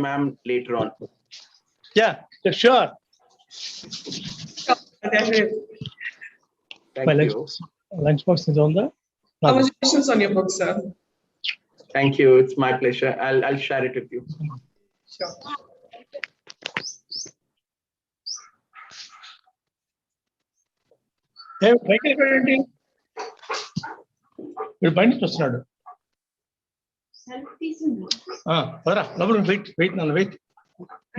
ma'am later on. Yeah, sure. Thank you. Lunchbox is on the. Congratulations on your book, sir. Thank you. It's my pleasure. I'll share it with you. Sure. Hey, మీరు బండి వస్తున్నాడు wait నన్ను wait.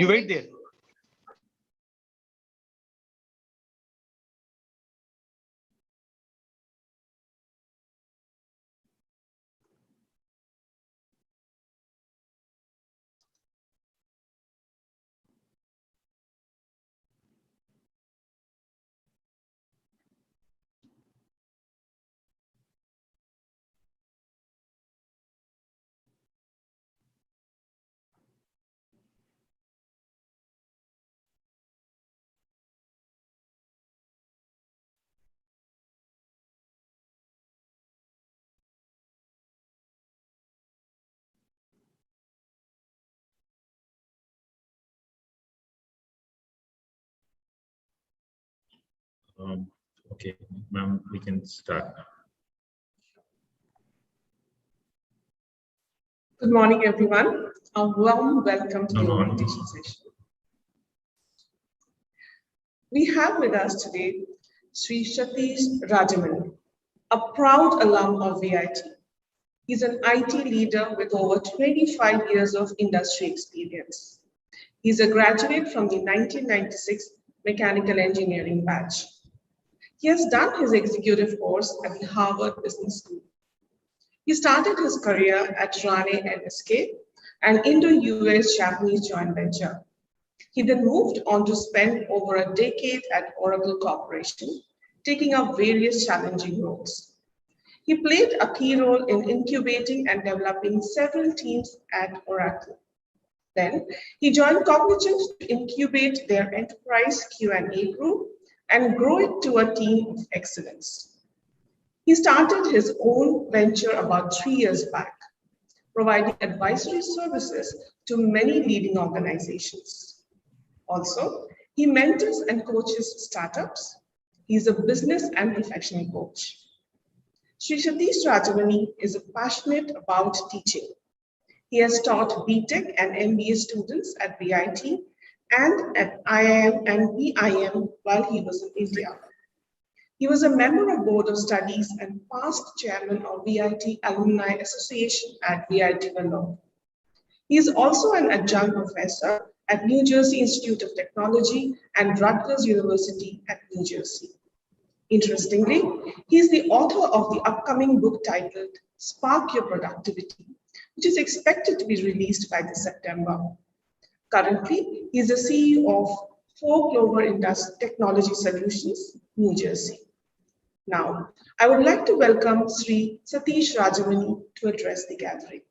You wait there. Okay, ma'am, we can start. Good morning, everyone. A warm welcome to the orientation session. We have with us today Sri Satish Rajamani, a proud alum of VIT. He's an IT leader with over 25 years of industry experience. He's a graduate from the 1996 Mechanical Engineering batch. He has done his executive course at the Harvard Business School. He started his career at Rane NSK, an Indo-US Japanese joint venture. He then moved on to spend over a decade at Oracle Corporation, taking up various challenging roles. He played a key role in incubating and developing several teams at Oracle. Then he joined Cognizant to incubate their enterprise Q&A group and grow it to a team of excellence. He started his own venture about 3 years back, providing advisory services to many leading organizations. Also, he mentors and coaches startups. He's a business and professional coach. Sri Satish Rajamani is passionate about teaching. He has taught BTech and MBA students at VIT and at IIM and BIM while he was in India. He was a member of Board of Studies and past chairman of VIT Alumni Association at VIT Vellore. He is also an adjunct professor at New Jersey Institute of Technology and Rutgers University at New Jersey. Interestingly, he is the author of the upcoming book titled Spark Your Productivity, which is expected to be released by this September. Currently, he is the CEO of 4Clover Technology Solutions, New Jersey. Now, I would like to welcome Sri Satish Rajamani to address the gathering.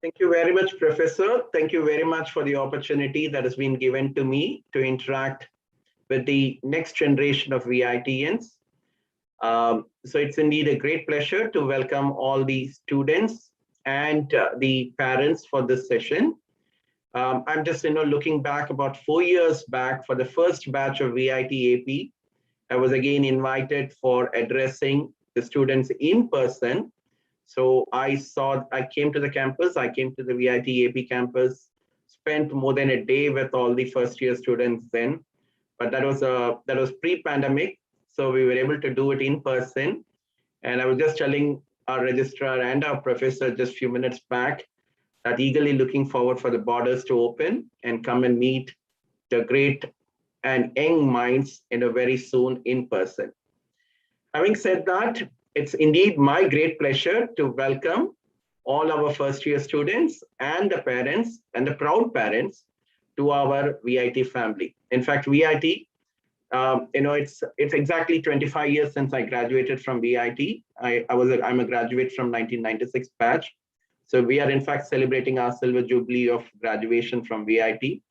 Thank you very much, Professor. Thank you very much for the opportunity that has been given to me to interact with the next generation of VITians. So it's indeed a great pleasure to welcome all the students and the parents for this session. I'm just looking back about 4 years back for the first batch of VIT AP. I was again invited for addressing the students in person. So I came to the campus, I came to the VIT AP campus, spent more than a day with all the first year students then, but that was pre-pandemic. So we were able to do it in person. And I was just telling our registrar and our professor just a few minutes back that eagerly looking forward for the borders to open and come and meet the great and young minds very soon in person. Having said that, it's indeed my great pleasure to welcome all our first year students and the parents and the proud parents to our VIT family. In fact, VIT, it's exactly 25 years since I graduated from VIT. I'm a graduate from 1996 batch. So we are in fact celebrating our silver jubilee of graduation from VIT.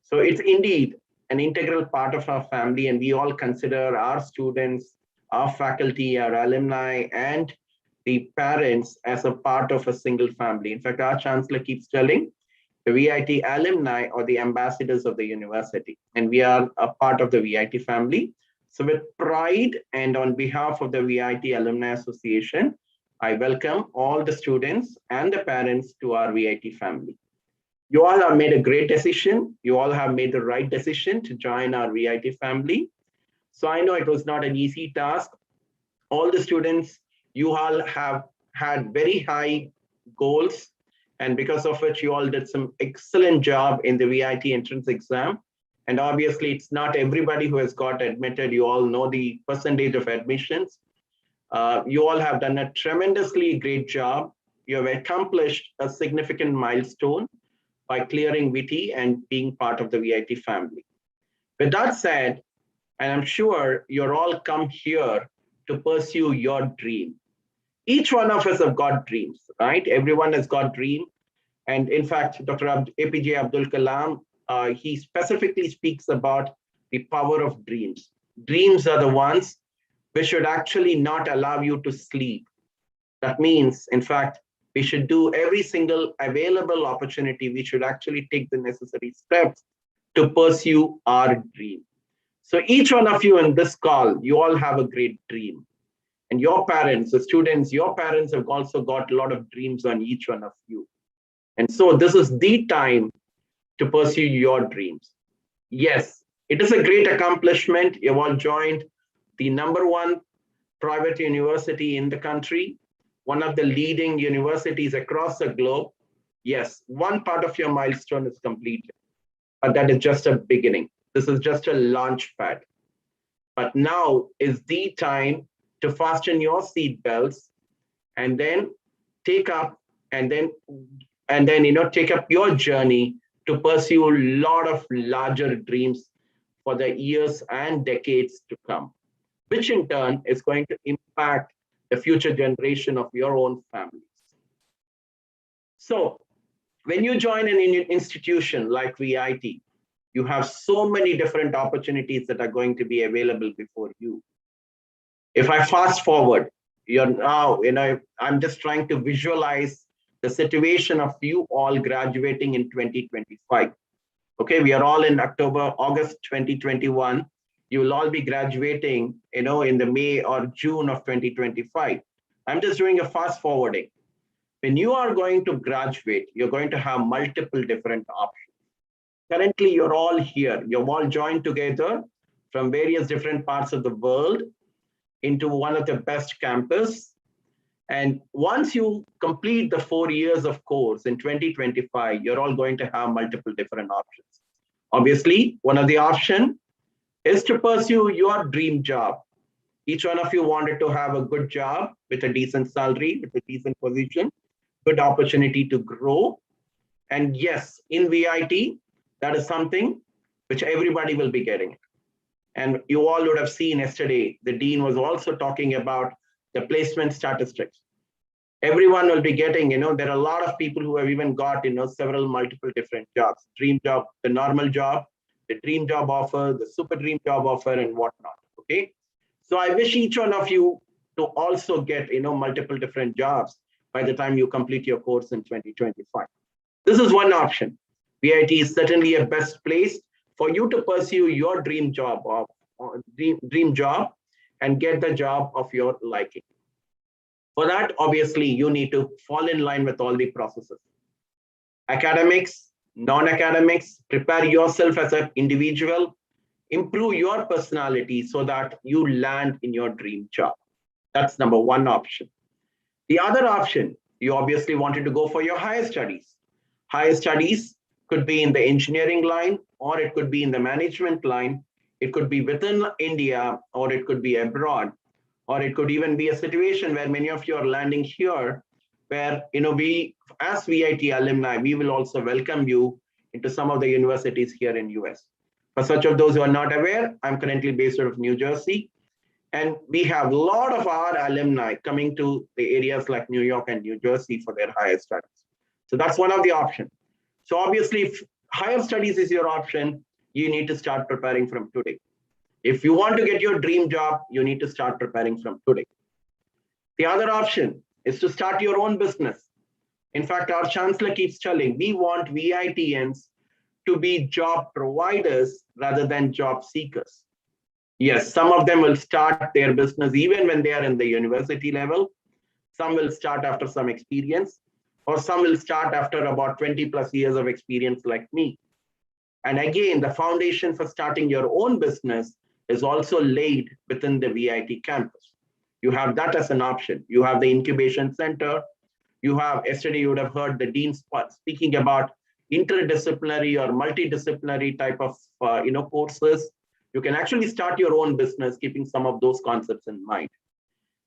So it's indeed an integral part of our family, and we all consider our students, our faculty, our alumni, and the parents as a part of a single family. In fact, our chancellor keeps telling, the VIT alumni or the ambassadors of the university. And we are a part of the VIT family. So with pride and on behalf of the VIT Alumni Association, I welcome all the students and the parents to our VIT family. You all have made a great decision. You all have made the right decision to join our VIT family. So I know it was not an easy task. All the students, you all have had very high goals, and because of which you all did some excellent job in the VIT entrance exam. And obviously, it's not everybody who has got admitted. You all know the percentage of admissions. You all have done a tremendously great job. You have accomplished a significant milestone by clearing VT and being part of the VIT family. With that said, and I'm sure you're all come here to pursue your dream. Each one of us have got dreams, right? Everyone has got dream. And in fact, Dr. APJ Abdul Kalam, he specifically speaks about the power of dreams. Dreams are the ones which should actually not allow you to sleep. That means, in fact, we should do every single available opportunity. We should actually take the necessary steps to pursue our dream. So each one of you in this call, you all have a great dream. And your parents, the students, your parents have also got a lot of dreams on each one of you. And so this is the time to pursue your dreams. Yes, it is a great accomplishment. You've all joined the #1 private university in the country, one of the leading universities across the globe. Yes, one part of your milestone is completed, but that is just a beginning. This is just a launch pad. But now is the time to fasten your seat belts and then take up take up your journey to pursue a lot of larger dreams for the years and decades to come, which in turn is going to impact the future generation of your own families. So when you join an institution like VIT, you have so many different opportunities that are going to be available before you. If I fast forward, you're now, I'm just trying to visualize the situation of you all graduating in 2025. Okay, we are all in August 2021. You will all be graduating, in the May or June of 2025. I'm just doing a fast forwarding. When you are going to graduate, you're going to have multiple different options. Currently, you're all here. You've all joined together from various different parts of the world into one of the best campus. And once you complete the 4 years of course in 2025, you're all going to have multiple different options. Obviously, one of the options is to pursue your dream job. Each one of you wanted to have a good job with a decent salary, with a decent position, good opportunity to grow. And yes, in VIT, that is something which everybody will be getting. And you all would have seen yesterday, the dean was also talking about the placement statistics. Everyone will be getting, there are a lot of people who have even got, several multiple different jobs, dream job, the normal job, the dream job offer, the super dream job offer, and whatnot. Okay. So I wish each one of you to also get, multiple different jobs by the time you complete your course in 2025. This is one option. VIT is certainly a best place for you to pursue your dream job dream job and get the job of your liking. For that, obviously, you need to fall in line with all the processes. Academics, non-academics, prepare yourself as an individual, improve your personality so that you land in your dream job. That's #1 option. The other option, you obviously wanted to go for your higher studies. Higher studies could be in the engineering line, or it could be in the management line. It could be within India, or it could be abroad, or it could even be a situation where many of you are landing here, where we, as VIT alumni, we will also welcome you into some of the universities here in US. For such of those who are not aware, I'm currently based out of New Jersey, and we have a lot of our alumni coming to the areas like New York and New Jersey for their higher studies. So that's one of the options. So obviously, if higher studies is your option, you need to start preparing from today. If you want to get your dream job, you need to start preparing from today. The other option is to start your own business. In fact, our chancellor keeps telling, we want VITNs to be job providers rather than job seekers. Yes, some of them will start their business even when they are in the university level. Some will start after some experience, or some will start after about 20 plus years of experience like me. And again, the foundation for starting your own business is also laid within the VIT campus. You have that as an option. You have the incubation center. You have, yesterday you would have heard the dean speaking about interdisciplinary or multidisciplinary type of courses. You can actually start your own business keeping some of those concepts in mind.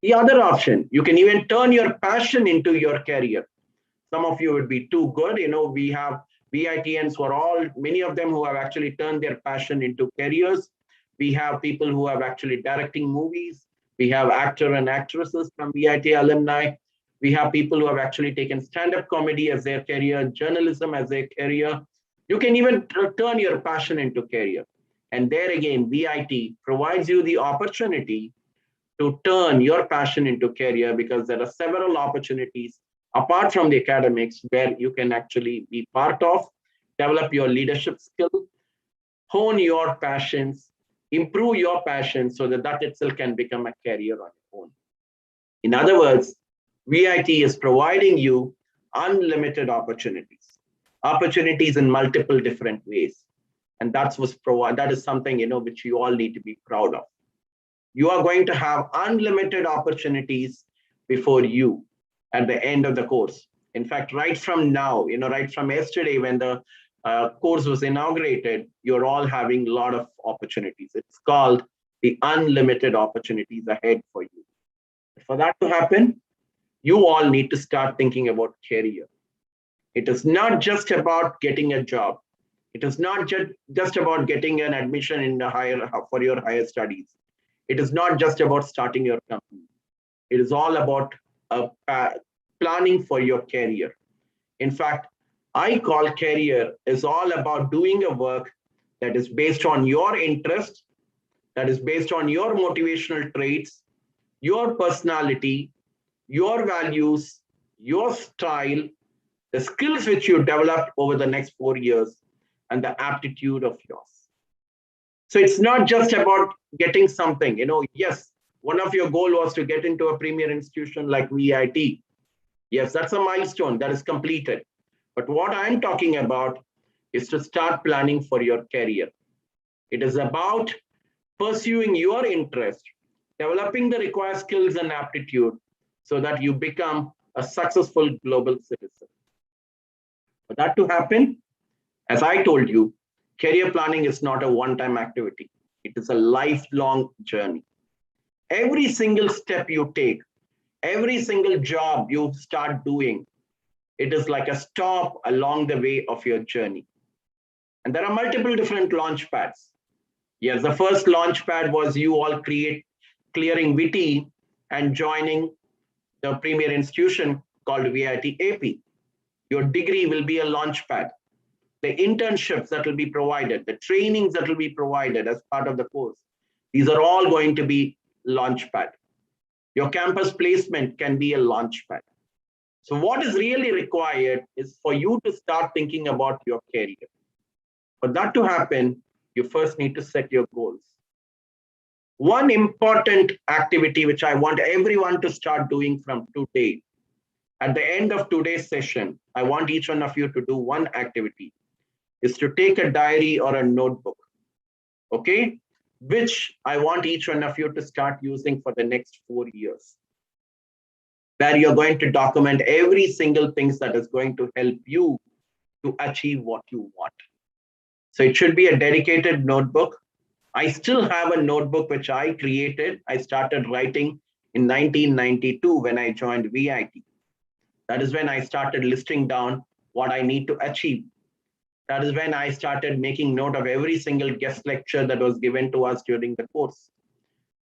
The other option, you can even turn your passion into your career. Some of you would be too good. We have VITNs for all, many of them who have actually turned their passion into careers. We have people who have actually directing movies. We have actor and actresses from VIT alumni. We have people who have actually taken stand-up comedy as their career, journalism as their career. You can even turn your passion into career. And there again, VIT provides you the opportunity to turn your passion into career, because there are several opportunities apart from the academics where you can actually be part of, develop your leadership skill, hone your passions, improve your passion so that that itself can become a career on your own. In other words, VIT is providing you unlimited opportunities in multiple different ways. And that is something which you all need to be proud of. You are going to have unlimited opportunities before you at the end of the course. In fact, right from now, right from yesterday when the course was inaugurated, you're all having a lot of opportunities. It's called the unlimited opportunities ahead for you. For that to happen, you all need to start thinking about career. It is not just about getting a job. It is not just about getting an admission in for your higher studies. It is not just about starting your company. It is all about planning for your career. In fact, I call career is all about doing a work that is based on your interest, that is based on your motivational traits, your personality, your values, your style, the skills which you developed over the next 4 years, and the aptitude of yours. So it's not just about getting something. Yes, one of your goal was to get into a premier institution like VIT. Yes, that's a milestone that is completed. But what I'm talking about is to start planning for your career. It is about pursuing your interest, developing the required skills and aptitude so that you become a successful global citizen. For that to happen, as I told you, career planning is not a one-time activity. It is a lifelong journey. Every single step you take, every single job you start doing, it is like a stop along the way of your journey. And there are multiple different launch pads. Yes, the first launch pad was you all clearing VT and joining the premier institution called VIT AP. Your degree will be a launch pad. The internships that will be provided, the trainings that will be provided as part of the course, these are all going to be launch pad. Your campus placement can be a launch pad. So what is really required is for you to start thinking about your career. For that to happen, you first need to set your goals. One important activity which I want everyone to start doing from today, at the end of today's session, I want each one of you to do one activity, is to take a diary or a notebook, okay? Which I want each one of you to start using for the next 4 years, where you're going to document every single thing that is going to help you to achieve what you want. So it should be a dedicated notebook. I still have a notebook which I created. I started writing in 1992 when I joined VIT. That is when I started listing down what I need to achieve. That is when I started making note of every single guest lecture that was given to us during the course.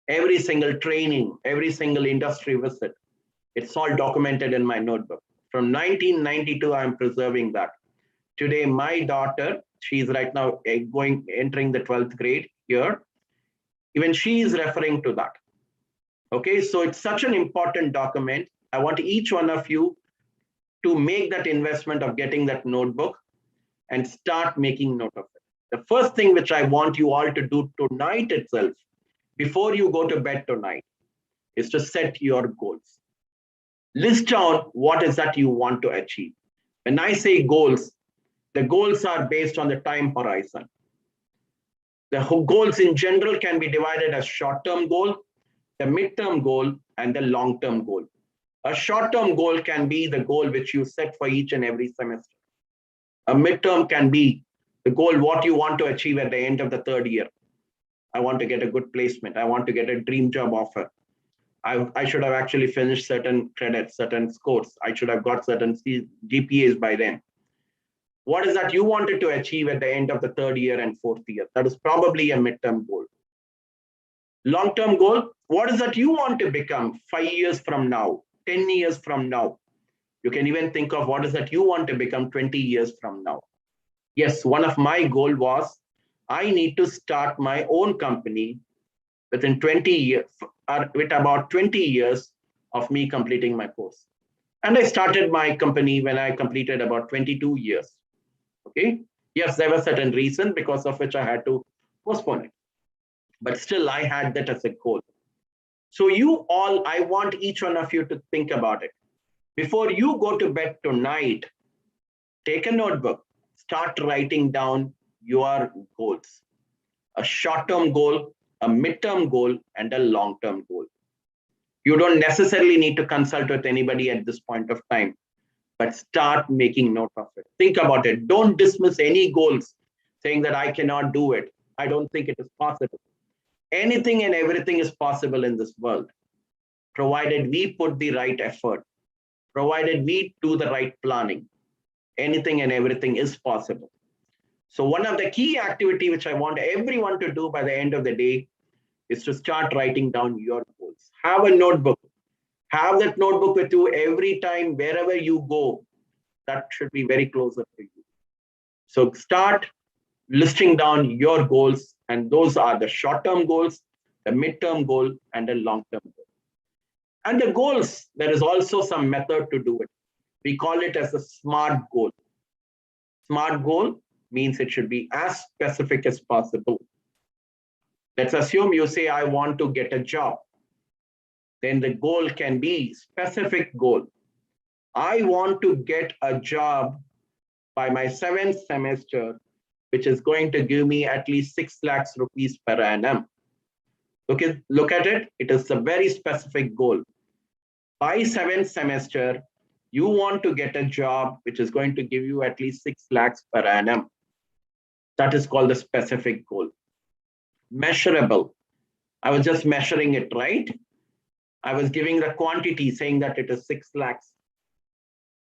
Every single training, every single industry visit. It's all documented in my notebook. From 1992, I'm preserving that. Today, my daughter, she's right now entering the 12th grade here. Even she is referring to that. Okay, so it's such an important document. I want each one of you to make that investment of getting that notebook and start making note of it. The first thing which I want you all to do tonight itself, before you go to bed tonight, is to set your goals. List down what is that you want to achieve. When I say goals, the goals are based on the time horizon. The goals in general can be divided as short-term goal, the mid-term goal, and the long-term goal. A short-term goal can be the goal which you set for each and every semester. A mid-term can be the goal what you want to achieve at the end of the third year. I want to get a good placement. I want to get a dream job offer. I should have actually finished certain credits, certain scores. I should have got certain GPAs by then. What is that you wanted to achieve at the end of the third year and fourth year? That is probably a midterm goal. Long-term goal, what is that you want to become 5 years from now, 10 years from now? You can even think of what is that you want to become 20 years from now. Yes, one of my goal was I need to start my own company within 20 years, or with about 20 years of me completing my course. And I started my company when I completed about 22 years. Okay. Yes, there was certain reason because of which I had to postpone it. But still, I had that as a goal. So you all, I want each one of you to think about it. Before you go to bed tonight, take a notebook, start writing down your goals. A short-term goal, a mid-term goal, and a long-term goal. You don't necessarily need to consult with anybody at this point of time, but start making note of it. Think about it. Don't dismiss any goals saying that I cannot do it. I don't think it is possible. Anything and everything is possible in this world, provided we put the right effort, provided we do the right planning. Anything and everything is possible. So one of the key activity which I want everyone to do by the end of the day is to start writing down your goals. Have a notebook. Have that notebook with you every time, wherever you go. That should be very closer to you. So start listing down your goals, and those are the short-term goals, the mid-term goal, and the long-term goal. And the goals, there is also some method to do it. We call it as a SMART goal. SMART goal means it should be as specific as possible. Let's assume you say, I want to get a job. Then the goal can be specific goal. I want to get a job by my 7th semester, which is going to give me at least 6 lakhs rupees per annum. Look at it. It is a very specific goal. By 7th semester, you want to get a job which is going to give you at least 6 lakhs per annum. That is called the specific goal. Measurable. I was just measuring it, right? I was giving the quantity saying that it is 6 lakhs.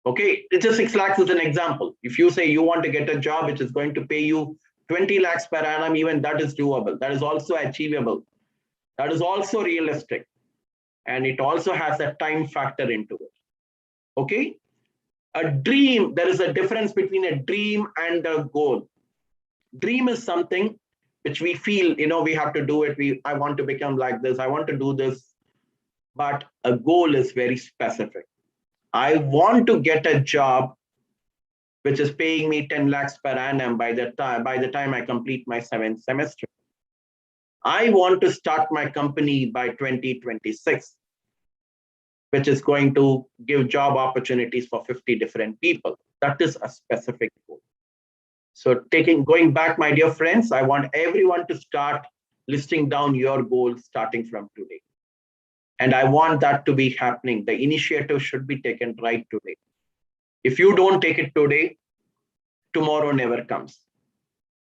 Okay, it's just 6 lakhs is an example. If you say you want to get a job which is going to pay you 20 lakhs per annum, even that is doable. That is also achievable. That is also realistic. And it also has a time factor into it. Okay, a dream, there is a difference between a dream and a goal. Dream is something which we feel, we have to do it. I want to become like this. I want to do this. But a goal is very specific. I want to get a job which is paying me 10 lakhs per annum by the time I complete my 7th semester. I want to start my company by 2026, which is going to give job opportunities for 50 different people. That is a specific goal. So going back, my dear friends, I want everyone to start listing down your goals starting from today. And I want that to be happening. The initiative should be taken right today. If you don't take it today, tomorrow never comes.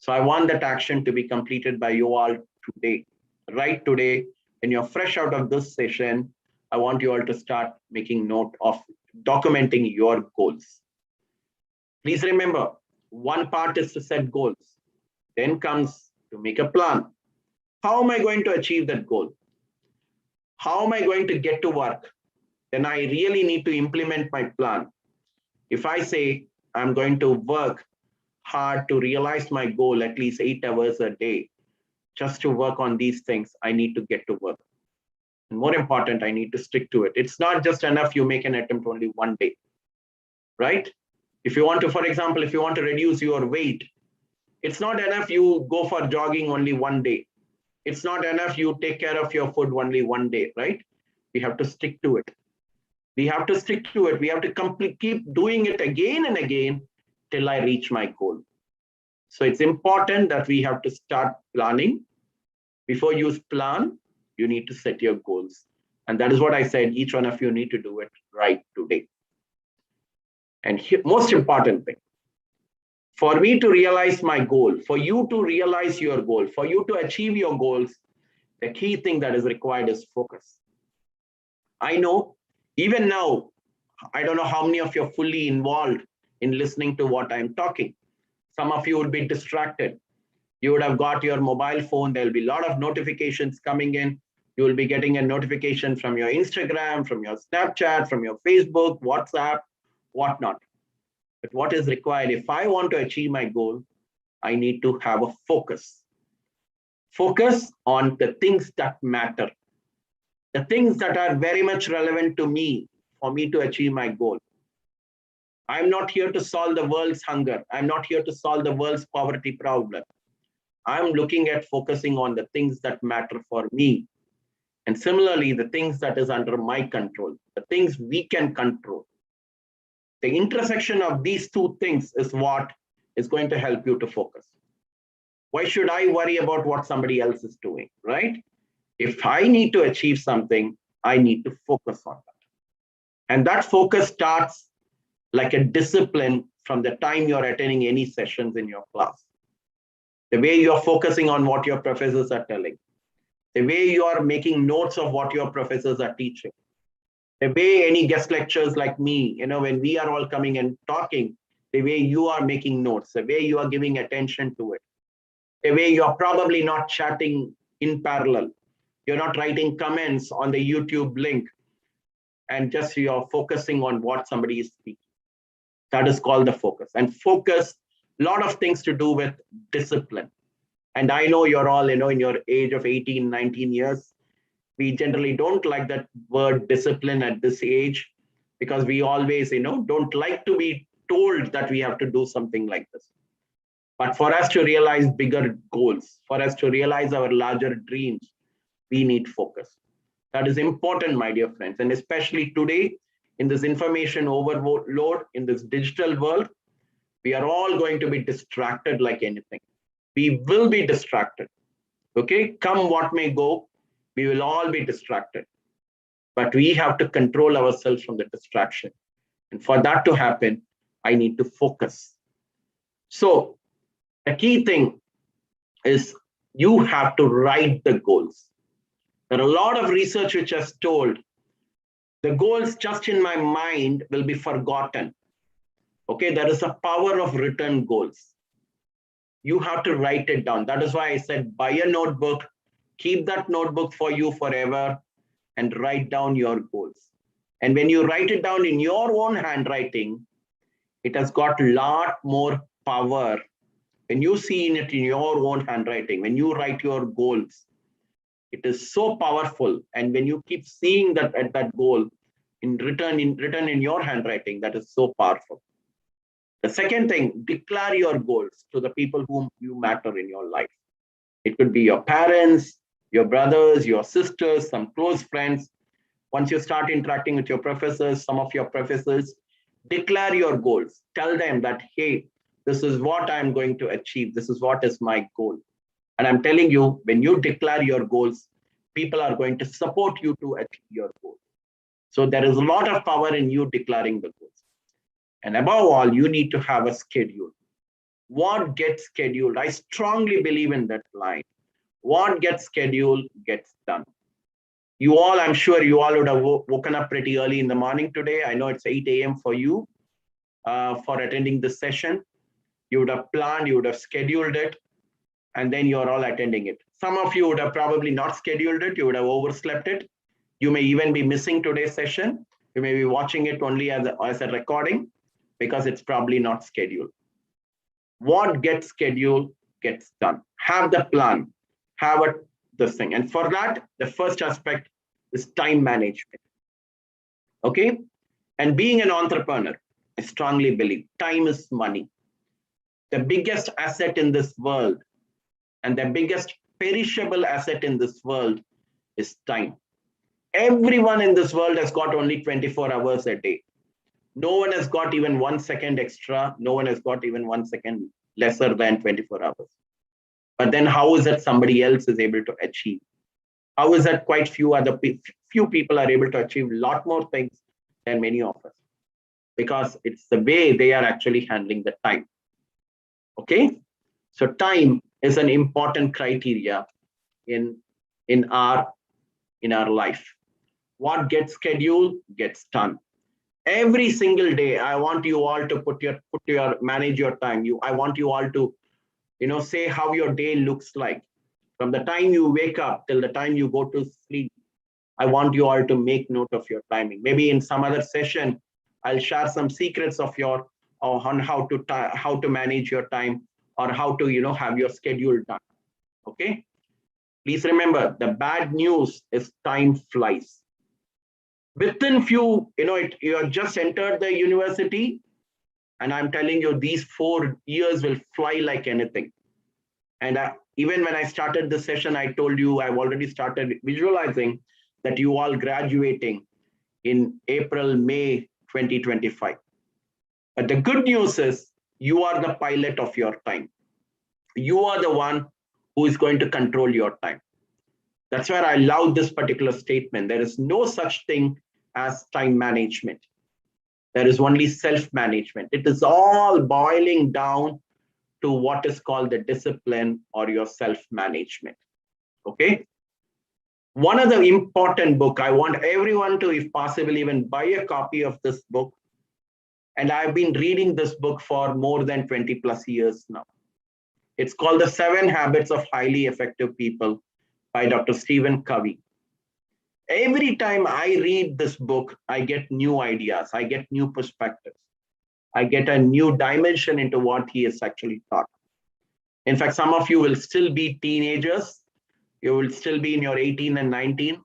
So I want that action to be completed by you all today. Right today, when you're fresh out of this session, I want you all to start making note of documenting your goals. Please remember, one part is to set goals. Then comes to make a plan. How am I going to achieve that goal? How am I going to get to work? Then I really need to implement my plan. If I say I'm going to work hard to realize my goal at least 8 hours a day, just to work on these things, I need to get to work. And more important, I need to stick to it. It's not just enough you make an attempt only one day. right? If you want to, for example, if you want to reduce your weight, it's not enough you go for jogging only one day. It's not enough you take care of your food only one day, right? We have to stick to it. We have to stick to it. We have to keep doing it again and again till I reach my goal. So it's important that we have to start planning. Before you plan, you need to set your goals. And that is what I said, each one of you need to do it right today. And most important thing, for me to realize my goal, for you to realize your goal, for you to achieve your goals, the key thing that is required is focus. I know even now, I don't know how many of you are fully involved in listening to what I'm talking. Some of you would be distracted. You would have got your mobile phone. There'll be a lot of notifications coming in. You will be getting a notification from your Instagram, from your Snapchat, from your Facebook, WhatsApp, whatnot. But what is required, if I want to achieve my goal, I need to have a focus. Focus on the things that matter, the things that are very much relevant to me, for me to achieve my goal. I'm not here to solve the world's hunger. I'm not here to solve the world's poverty problem. I'm looking at focusing on the things that matter for me. And similarly, the things that is under my control, the things we can control. The intersection of these two things is what is going to help you to focus. Why should I worry about what somebody else is doing, right? If I need to achieve something, I need to focus on that. And that focus starts like a discipline from the time you're attending any sessions in your class. The way you're focusing on what your professors are telling, the way you are making notes of what your professors are teaching, the way any guest lectures like me, when we are all coming and talking, the way you are making notes, the way you are giving attention to it, the way you're probably not chatting in parallel, you're not writing comments on the YouTube link, and just you're focusing on what somebody is speaking. That is called the focus. And focus, a lot of things to do with discipline. And I know you're all, in your age of 18, 19 years, we generally don't like that word discipline at this age, because we always, don't like to be told that we have to do something like this. But for us to realize bigger goals, for us to realize our larger dreams, we need focus. That is important, my dear friends. And especially today, in this information overload, in this digital world, we are all going to be distracted like anything. We will be distracted. Okay, come what may go, we will all be distracted. But we have to control ourselves from the distraction. And for that to happen, I need to focus. So the key thing is you have to write the goals. There are a lot of research which has told the goals just in my mind will be forgotten. Okay, there is a power of written goals. You have to write it down. That is why I said buy a notebook, keep that notebook for you forever, and write down your goals. And when you write it down in your own handwriting, it has got a lot more power. When you see it in your own handwriting, when you write your goals, it is so powerful. And when you keep seeing that at that goal written in your handwriting, that is so powerful. The second thing, declare your goals to the people whom you matter in your life. It could be your parents, your brothers, your sisters, some close friends. Once you start interacting with your professors, some of your professors, declare your goals. Tell them that, hey, this is what I'm going to achieve. This is what is my goal. And I'm telling you, when you declare your goals, people are going to support you to achieve your goals. So there is a lot of power in you declaring the goals. And above all, you need to have a schedule. What gets scheduled? I strongly believe in that line. What gets scheduled gets done. You all, I'm sure you all would have woken up pretty early in the morning today. I know it's 8 a.m. for you for attending this session. You would have planned, you would have scheduled it, and then you're all attending it. Some of you would have probably not scheduled it. You would have overslept it. You may even be missing today's session. You may be watching it only as a recording because it's probably not scheduled. What gets scheduled gets done. Have the plan, have this thing. And for that, the first aspect is time management. Okay? And being an entrepreneur, I strongly believe time is money. The biggest asset in this world and the biggest perishable asset in this world is time. Everyone in this world has got only 24 hours a day. No one has got even 1 second extra. No one has got even 1 second lesser than 24 hours. But then how is it somebody else is able to achieve? How is that quite few people are able to achieve a lot more things than many of us? Because it's the way they are actually handling the time. Okay, so time is an important criteria in our life. What gets scheduled gets done. Every single day, I want you all to manage your time. I want you all to say how your day looks like from the time you wake up till the time you go to sleep. I want you all to make note of your timing. Maybe in some other session, I'll share some secrets of on how to manage your time, or how to have your schedule done. Okay. Please remember, the bad news is time flies. Within few, you have just entered the university, and I'm telling you, these 4 years will fly like anything. And even when I started the session, I told you I've already started visualizing that you all graduating in April, May 2025. But the good news is you are the pilot of your time. You are the one who is going to control your time. That's where I love this particular statement. There is no such thing as time management. There is only self-management. It is all boiling down to what is called the discipline or your self-management. Okay. One other important book, I want everyone to, if possible, even buy a copy of this book. And I've been reading this book for more than 20 plus years now. It's called The 7 Habits of Highly Effective People by Dr. Stephen Covey. Every time I read this book, I get new ideas, I get new perspectives, I get a new dimension into what he has actually taught. In fact, some of you will still be teenagers. You will still be in your 18 and 19.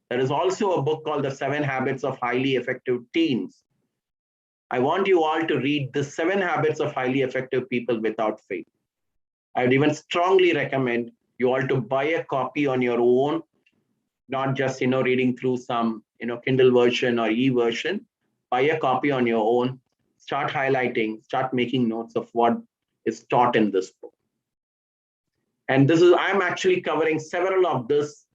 There is also a book called The 7 Habits of Highly Effective Teens. I want you all to read The 7 Habits of Highly Effective People without fail. I would even strongly recommend you all to buy a copy on your own, not just reading through some Kindle version or e-version. Buy a copy on your own. Start highlighting. Start making notes of what is taught in this book. And I'm actually covering several of this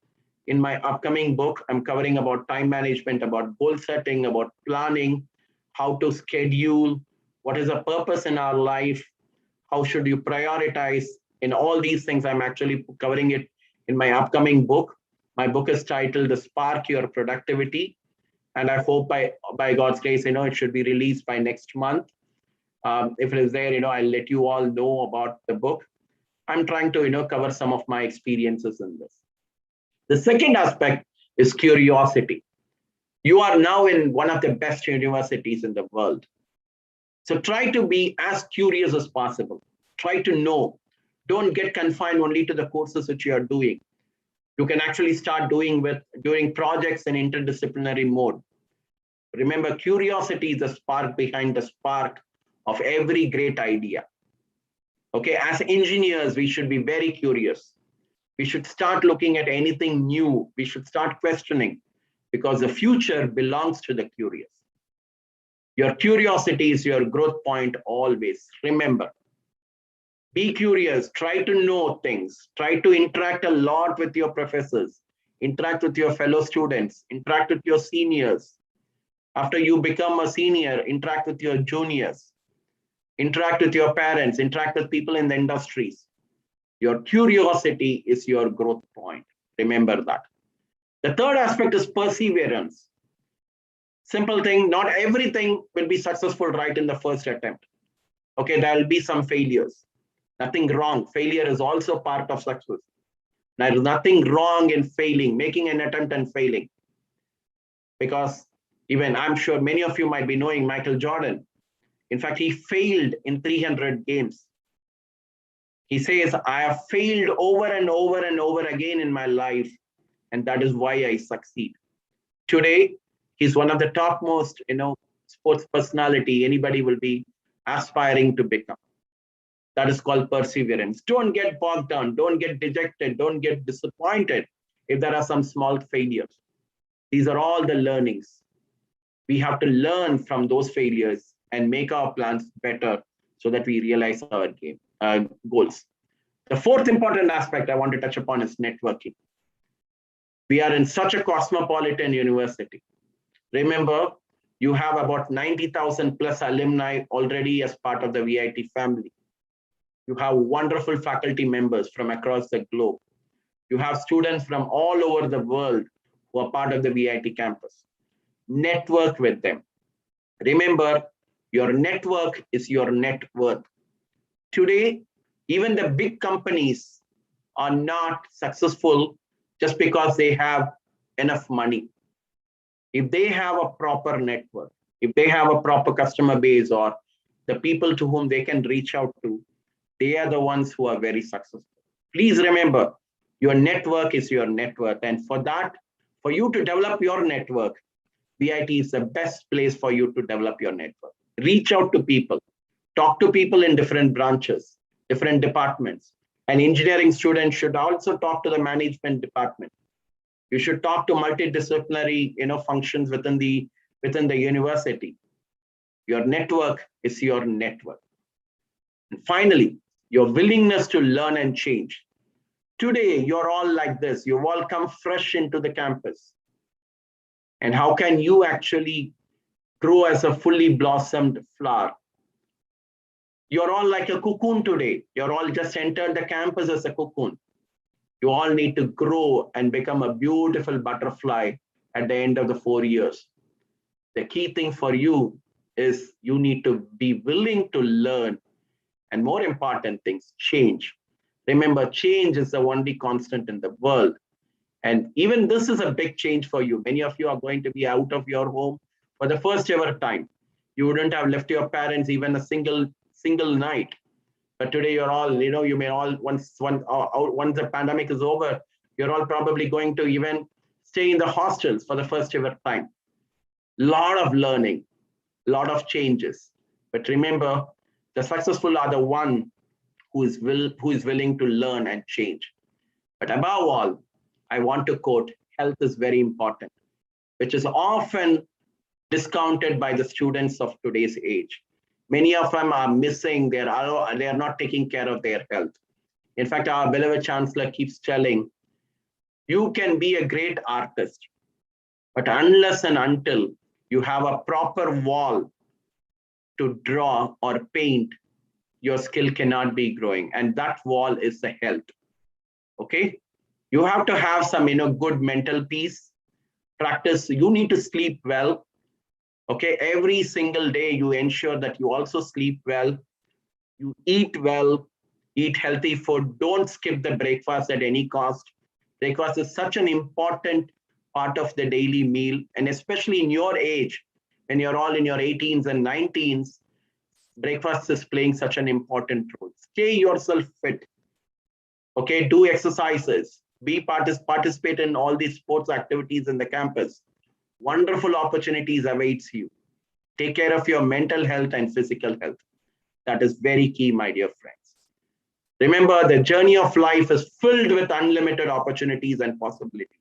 in my upcoming book. I'm covering about time management, about goal setting, about planning, how to schedule, what is the purpose in our life, how should you prioritize. In all these things, I'm actually covering it in my upcoming book. My book is titled Spark Your Productivity. And I hope by God's grace, it should be released by next month. If it is there, I'll let you all know about the book. I'm trying to, cover some of my experiences in this. The second aspect is curiosity. You are now in one of the best universities in the world. So try to be as curious as possible. Try to know. Don't get confined only to the courses which you are doing. You can actually start doing projects in interdisciplinary mode. Remember, curiosity is the spark behind the spark of every great idea. Okay, as engineers, we should be very curious. We should start looking at anything new. We should start questioning, because the future belongs to the curious. Your curiosity is your growth point always. Remember, be curious, try to know things, try to interact a lot with your professors, interact with your fellow students, interact with your seniors. After you become a senior, interact with your juniors, interact with your parents, interact with people in the industries. Your curiosity is your growth point. Remember that. The third aspect is perseverance. Simple thing, not everything will be successful right in the first attempt. Okay, there will be some failures. Nothing wrong. Failure is also part of success. There is nothing wrong in failing, making an attempt and failing. Because even I'm sure many of you might be knowing Michael Jordan. In fact, he failed in 300 games. He says, I have failed over and over and over again in my life, and that is why I succeed. Today, he's one of the topmost, sports personality anybody will be aspiring to become. That is called perseverance. Don't get bogged down. Don't get dejected. Don't get disappointed if there are some small failures. These are all the learnings. We have to learn from those failures and make our plans better so that we realize our goals. The fourth important aspect I want to touch upon is networking. We are in such a cosmopolitan university. Remember, you have about 90,000 plus alumni already as part of the VIT family. You have wonderful faculty members from across the globe. You have students from all over the world who are part of the VIT campus. Network with them. Remember, your network is your net worth. Today, even the big companies are not successful just because they have enough money. If they have a proper network, if they have a proper customer base or the people to whom they can reach out to, they are the ones who are very successful. Please remember, your network is your net worth. And for that, for you to develop your network, VIT is the best place for you to develop your network. Reach out to people, talk to people in different branches, different departments. An engineering student should also talk to the management department. You should talk to multidisciplinary, functions within the university. Your network is your network. And finally, your willingness to learn and change. Today, you're all like this. You've all come fresh into the campus. And how can you actually grow as a fully blossomed flower? You're all like a cocoon today. You're all just entered the campus as a cocoon. You all need to grow and become a beautiful butterfly at the end of the 4 years. The key thing for you is you need to be willing to learn, and more important things, change. Remember, change is the only constant in the world. And even this is a big change for you. Many of you are going to be out of your home for the first ever time. You wouldn't have left your parents even a single night. But today you're all, you may all, once the pandemic is over, you're all probably going to even stay in the hostels for the first ever time. Lot of learning, lot of changes. But remember, the successful are the one who is willing to learn and change. But above all, I want to quote, health is very important, which is often discounted by the students of today's age. Many of them are missing, they are not taking care of their health. In fact, our beloved chancellor keeps telling, you can be a great artist, but unless and until you have a proper wall to draw or paint, your skill cannot be growing. And that wall is the health. Okay? You have to have some, good mental peace, practice. You need to sleep well. Okay, every single day you ensure that you also sleep well, you eat well, eat healthy food. Don't skip the breakfast at any cost. Breakfast is such an important part of the daily meal, and especially in your age, when you're all in your 18s and 19s, breakfast is playing such an important role. Stay yourself fit. Okay, do exercises, participate in all these sports activities in the campus. Wonderful opportunities awaits you. Take care of your mental health and physical health. That is very key, my dear friends. Remember, the journey of life is filled with unlimited opportunities and possibilities.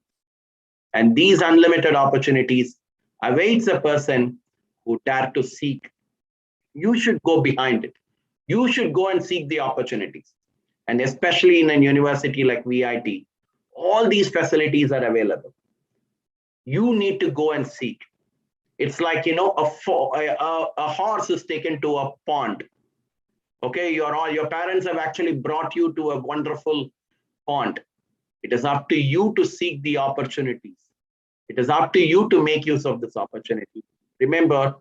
And these unlimited opportunities awaits a person who dare to seek. You should go behind it. You should go and seek the opportunities. And especially in a university like VIT, all these facilities are available. You need to go and seek. It's like, a horse is taken to a pond. Okay, your parents have actually brought you to a wonderful pond. It is up to you to seek the opportunities. It is up to you to make use of this opportunity. Remember,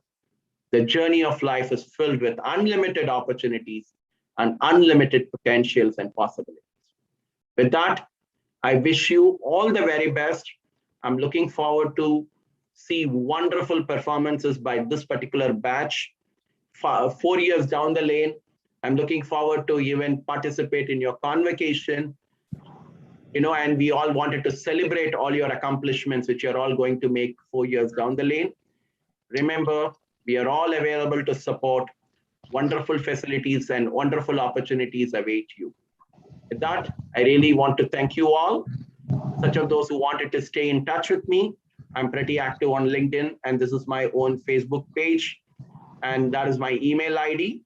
the journey of life is filled with unlimited opportunities and unlimited potentials and possibilities. With that, I wish you all the very best. I'm looking forward to see wonderful performances by this particular batch. 4 years down the lane, I'm looking forward to even participate in your convocation, and we all wanted to celebrate all your accomplishments, which you're all going to make 4 years down the lane. Remember, We are all available to support. Wonderful facilities and wonderful opportunities await you. With that, I really want to thank you all. Such of those who wanted to stay in touch with me, I'm pretty active on LinkedIn, and this is my own Facebook page, and that is my email ID.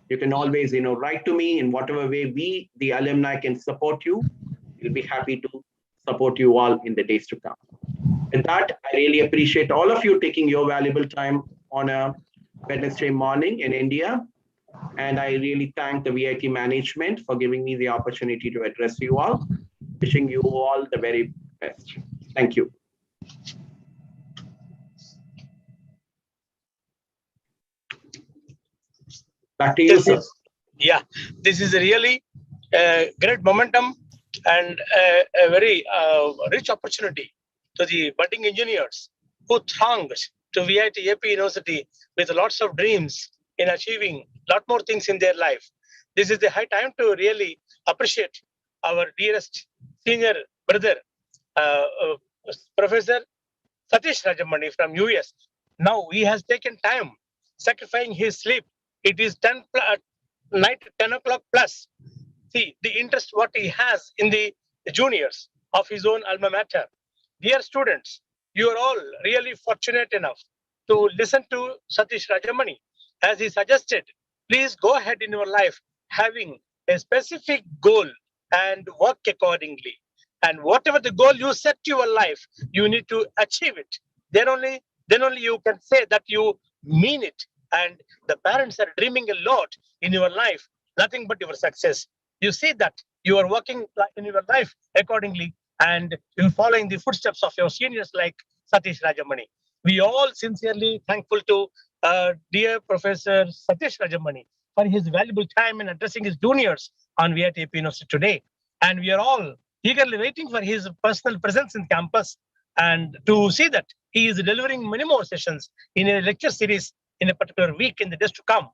You can always, write to me in whatever way we, the alumni, can support you. We'll be happy to support you all in the days to come. With that, I really appreciate all of you taking your valuable time on a Wednesday morning in India. And I really thank the VIT management for giving me the opportunity to address you all. Wishing you all the very best. Thank you. Back to you, sir. Yeah, this is a really great momentum and a very rich opportunity to the budding engineers who thanks to VIT AP University with lots of dreams in achieving a lot more things in their life. This is the high time to really appreciate our dearest senior brother, Professor Satish Rajamani from US. Now he has taken time, sacrificing his sleep. It is night 10 o'clock plus. See the interest what he has in the juniors of his own alma mater. Dear students, you are all really fortunate enough to listen to Satish Rajamani. As he suggested, please go ahead in your life having a specific goal and work accordingly. And whatever the goal you set to your life, you need to achieve it. Then only you can say that you mean it. And the parents are dreaming a lot in your life, nothing but your success. You see that you are working in your life accordingly, and you're following the footsteps of your seniors like Satish Rajamani. We all sincerely thankful to dear Professor Satish Rajamani for his valuable time in addressing his juniors on VIT AP University today. And we are all eagerly waiting for his personal presence in campus and to see that he is delivering many more sessions in a lecture series in a particular week in the days to come.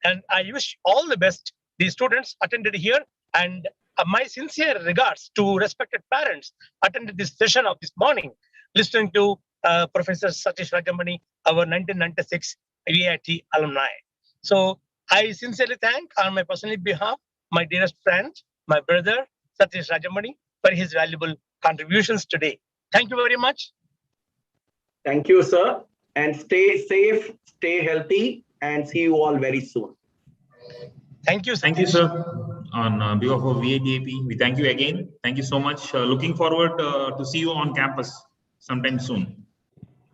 And I wish all the best the students attended here, and my sincere regards to respected parents attended this session of this morning, listening to Professor Satish Rajamani, our 1996 VIT alumni. So I sincerely thank on my personal behalf my dearest friend, my brother Satish Rajamani for his valuable contributions today. Thank you very much. Thank you, sir. And stay safe, stay healthy, and see you all very soon. Thank you. Thank you, sir. On behalf of VIT, we thank you again. Thank you so much. Looking forward to see you on campus sometime soon.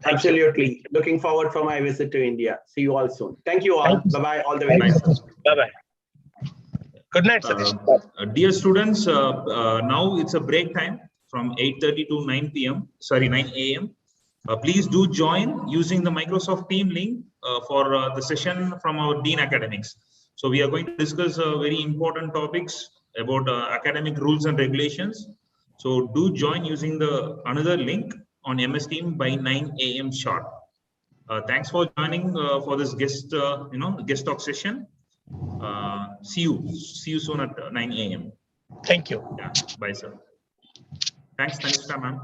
Absolutely. Looking forward for my visit to India. See you all soon. Thank you all. Bye-bye. All the very best. Bye-bye. Good night, Satish. Dear students, now it's a break time from 8:30 to 9 p.m. Sorry, 9 a.m. Please do join using the Microsoft Team link for the session from our Dean Academics. So we are going to discuss very important topics about academic rules and regulations. So do join using the another link on MS Team by 9 a.m. sharp. Thanks for joining for this guest talk session. See you soon at 9 a.m. Thank you. Yeah, bye, sir. Thanks, ma'am.